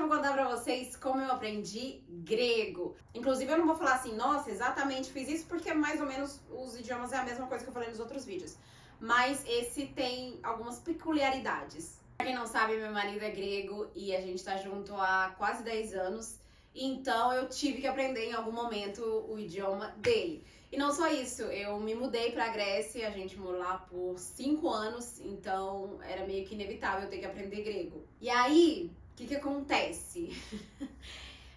vou contar pra vocês como eu aprendi grego. Inclusive, eu não vou falar assim, nossa, exatamente fiz isso, porque mais ou menos os idiomas é a mesma coisa que eu falei nos outros vídeos. Mas esse tem algumas peculiaridades. Pra quem não sabe, meu marido é grego e a gente tá junto há quase 10 anos. Então, eu tive que aprender em algum momento o idioma dele. E não só isso, eu me mudei pra Grécia, a gente morou lá por 5 anos, então era meio que inevitável eu ter que aprender grego. E aí, o que acontece?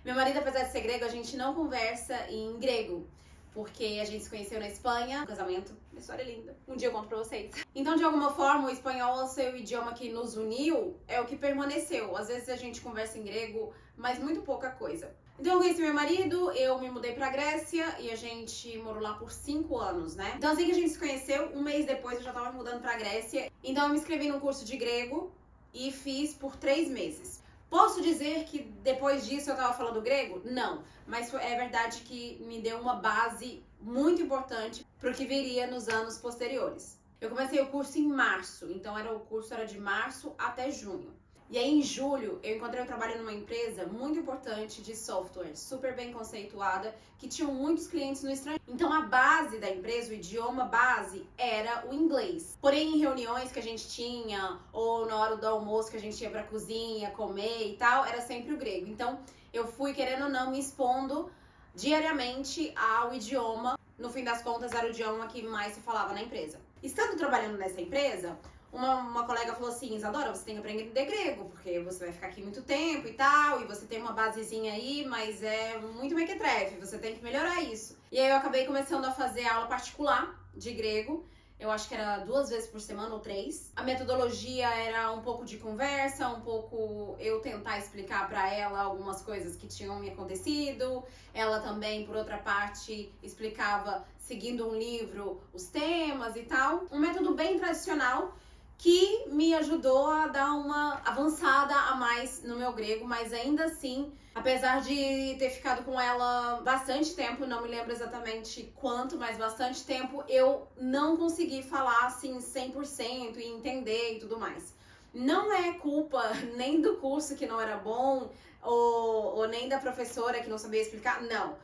Meu marido, apesar de ser grego, a gente não conversa em grego, porque a gente se conheceu na Espanha, um casamento, uma história linda. Um dia eu conto pra vocês. Então, de alguma forma, o espanhol, ao ser o idioma que nos uniu, é o que permaneceu. Às vezes a gente conversa em grego, mas muito pouca coisa. Então eu conheci meu marido, eu me mudei pra Grécia e a gente morou lá por 5 anos, né? Então assim que a gente se conheceu, um mês depois eu já tava mudando pra Grécia. Então eu me inscrevi num curso de grego e fiz por 3 meses. Posso dizer que depois disso eu tava falando grego? Não, mas é verdade que me deu uma base muito importante pro que viria nos anos posteriores. Eu comecei o curso em março, então o curso era de março até junho. E aí, em julho, eu encontrei um trabalho numa empresa muito importante de software, super bem conceituada, que tinha muitos clientes no estrangeiro. Então, a base da empresa, o idioma base, era o inglês. Porém, em reuniões que a gente tinha, ou na hora do almoço que a gente ia pra cozinha, comer e tal, era sempre o grego. Então, eu fui, querendo ou não, me expondo diariamente ao idioma. No fim das contas, era o idioma que mais se falava na empresa. Estando trabalhando nessa empresa, uma colega falou assim, Isadora, você tem que aprender grego, porque você vai ficar aqui muito tempo e tal, e você tem uma basezinha aí, mas é muito mequetrefe, você tem que melhorar isso. E aí eu acabei começando a fazer aula particular de grego, eu acho que era 2 vezes por semana ou 3. A metodologia era um pouco de conversa, um pouco eu tentar explicar pra ela algumas coisas que tinham me acontecido. Ela também, por outra parte, explicava, seguindo um livro, os temas e tal. Um método bem tradicional, que me ajudou a dar uma avançada a mais no meu grego, mas ainda assim, apesar de ter ficado com ela bastante tempo, não me lembro exatamente quanto, mas bastante tempo, eu não consegui falar assim 100% e entender e tudo mais. Não é culpa nem do curso que não era bom, ou nem da professora que não sabia explicar, não.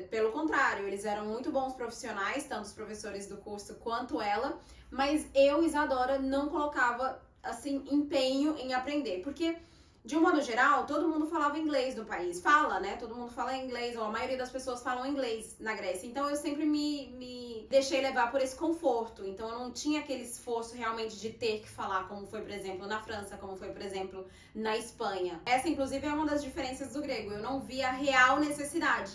Pelo contrário, eles eram muito bons profissionais, tanto os professores do curso quanto ela, mas eu, Isadora, não colocava, assim, empenho em aprender, porque, de um modo geral, todo mundo falava inglês no país, fala, né, todo mundo fala inglês, ou a maioria das pessoas falam inglês na Grécia, então eu sempre me deixei levar por esse conforto, então eu não tinha aquele esforço realmente de ter que falar, como foi, por exemplo, na França, como foi, por exemplo, na Espanha. Essa, inclusive, é uma das diferenças do grego, eu não vi a real necessidade.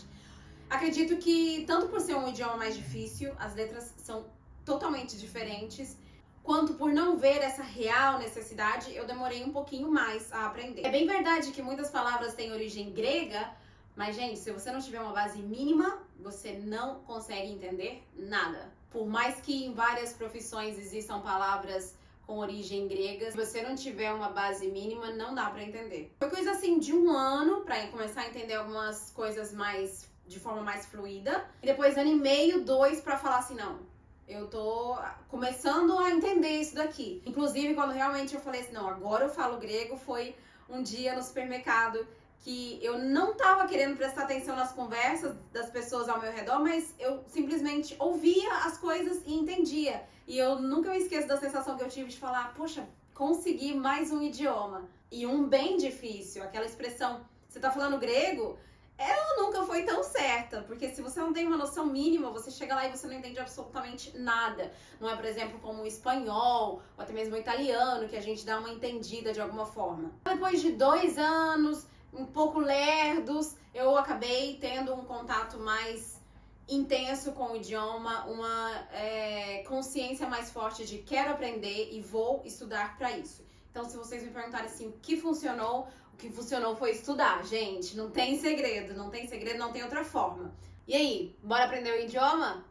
Acredito que, tanto por ser um idioma mais difícil, as letras são totalmente diferentes, quanto por não ver essa real necessidade, eu demorei um pouquinho mais a aprender. É bem verdade que muitas palavras têm origem grega, mas, gente, se você não tiver uma base mínima, você não consegue entender nada. Por mais que em várias profissões existam palavras com origem grega, se você não tiver uma base mínima, não dá pra entender. Foi coisa assim de 1 ano pra começar a entender algumas coisas de forma mais fluida, e depois 1 ano e meio, 2, pra falar assim, não, eu tô começando a entender isso daqui. Inclusive, quando realmente eu falei assim, não, agora eu falo grego, foi um dia no supermercado que eu não tava querendo prestar atenção nas conversas das pessoas ao meu redor, mas eu simplesmente ouvia as coisas e entendia. E eu nunca me esqueço da sensação que eu tive de falar, poxa, consegui mais um idioma. E um bem difícil, aquela expressão, você tá falando grego? Ela nunca foi tão certa, porque se você não tem uma noção mínima, você chega lá e você não entende absolutamente nada. Não é, por exemplo, como o espanhol, ou até mesmo o italiano, que a gente dá uma entendida de alguma forma. Depois de 2 anos, um pouco lerdos, eu acabei tendo um contato mais intenso com o idioma, uma consciência mais forte de quero aprender e vou estudar para isso. Então, se vocês me perguntarem assim, o que funcionou foi estudar, gente. Não tem segredo, não tem outra forma. E aí, bora aprender o idioma?